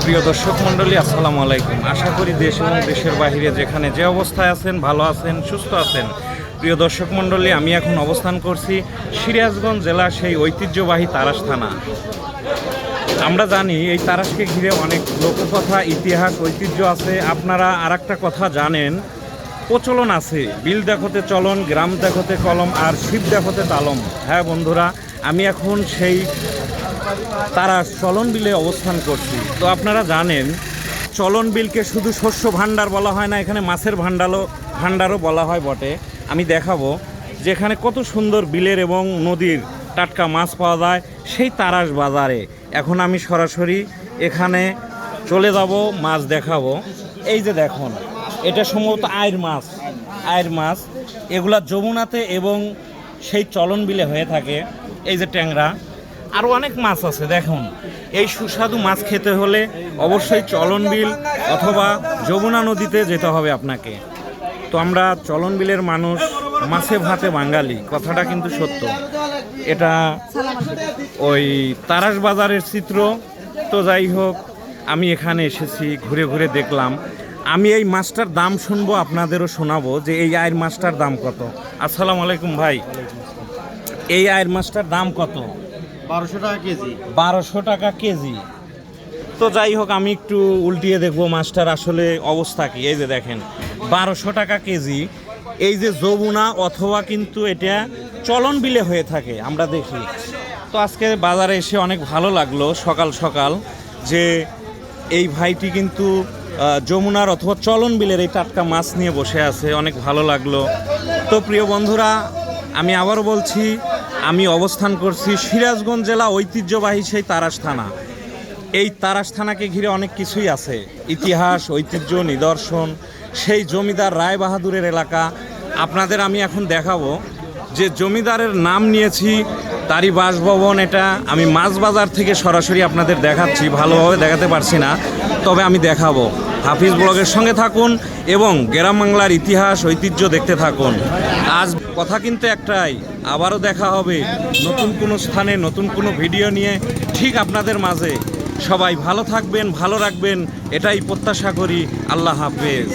প্রিয় দর্শক মণ্ডলী, আসসালামু আলাইকুম। আশা করি দেশ এবং দেশের বাহিরে যেখানে যে অবস্থায় আছেন ভালো আছেন, সুস্থ আছেন। প্রিয় দর্শক মণ্ডলী, আমি এখন অবস্থান করছি সিরাজগঞ্জ জেলা সেই ঐতিহ্যবাহী তারাস থানা। আমরা জানি এই তারাসকে ঘিরে অনেক লোককথা, ইতিহাস, ঐতিহ্য আছে। আপনারা আর একটা কথা জানেন, প্রচলন আছে, বিল দেখতে চলন, গ্রাম দেখতে কলম, আর শিব দেখতে তালম। হ্যাঁ বন্ধুরা, আমি এখন সেই তারাস চলন বিলে অবস্থান করছি। তো আপনারা জানেন, চলন বিলকে শুধু শস্য ভাণ্ডার বলা হয় না, এখানে মাছের ভাণ্ডারও বলা হয় বটে। আমি দেখাবো যে এখানে কত সুন্দর বিলের এবং নদীর টাটকা মাছ পাওয়া যায় সেই তারাস বাজারে। এখন আমি সরাসরি এখানে চলে যাব, মাছ দেখাবো। এই যে দেখুন, এটা সম্ভবত আয়ের মাছ। এগুলা যমুনাতে এবং সেই চলন বিলে হয়ে থাকে। এই যে ট্যাংরা, আরও অনেক মাছ আছে। দেখুন, এই সুস্বাদু মাছ খেতে হলে অবশ্যই চলন বিল অথবা যমুনা নদীতে যেতে হবে আপনাকে। তো আমরা চলন বিলের মানুষ, মাছে ভাতে বাঙালি, কথাটা কিন্তু সত্য। এটা ওই তারাস বাজারের চিত্র। তো যাই হোক, আমি এখানে এসেছি, ঘুরে ঘুরে দেখলাম। আমি এই মাছটার দাম শুনবো, আপনাদেরও শোনাবো যে এই আয়ের মাছটার দাম কত। আসসালামু আলাইকুম ভাই, এই আয়ের মাছটার দাম কত? 1200 টাকা কেজি। 1200 টাকা কেজি। তো যাই হোক, আমি একটু উল্টিয়ে দেখবো মাছটার আসলে অবস্থা কি। এই যে দেখেন, 1200 টাকা কেজি। এই যে যমুনা অথবা কিন্তু এটা চলন বিলে হয়ে থাকে, আমরা দেখি। তো আজকে বাজারে এসে অনেক ভালো লাগলো সকাল সকাল যে এই ভাইটি কিন্তু যমুনার অথবা চলন বিলের এই টাটকা মাছ নিয়ে বসে আছে, অনেক ভালো লাগলো। তো প্রিয় বন্ধুরা, আমি আবারও বলছি, আমি অবস্থান করছি সিরাজগঞ্জ জেলা ঐতিহ্যবাহী সেই তারাস থানা। এই তারাস থানাকে ঘিরে অনেক কিছুই আছে, ইতিহাস, ঐতিহ্য, নিদর্শন। সেই জমিদার রায় বাহাদুরের এলাকা। আপনাদের আমি এখন দেখাবো যে জমিদারের নাম নিয়েছি, তারই বাসভবন এটা। আমি মাছ বাজার থেকে সরাসরি আপনাদের দেখাচ্ছি, ভালোভাবে দেখাতে পারছি না, তবে আমি দেখাবো। হাফিজ ব্লগের সঙ্গে থাকুন এবং গ্রাম বাংলার ইতিহাস, ঐতিহ্য দেখতে থাকুন। আজ কথা কিন্তু একটাই, আবারও দেখা হবে নতুন কোনো স্থানে, নতুন কোনো ভিডিও নিয়ে, ঠিক আপনাদের মাঝে। সবাই ভালো থাকবেন, ভালো রাখবেন, এটাই প্রত্যাশা করি। আল্লাহ হাফেজ।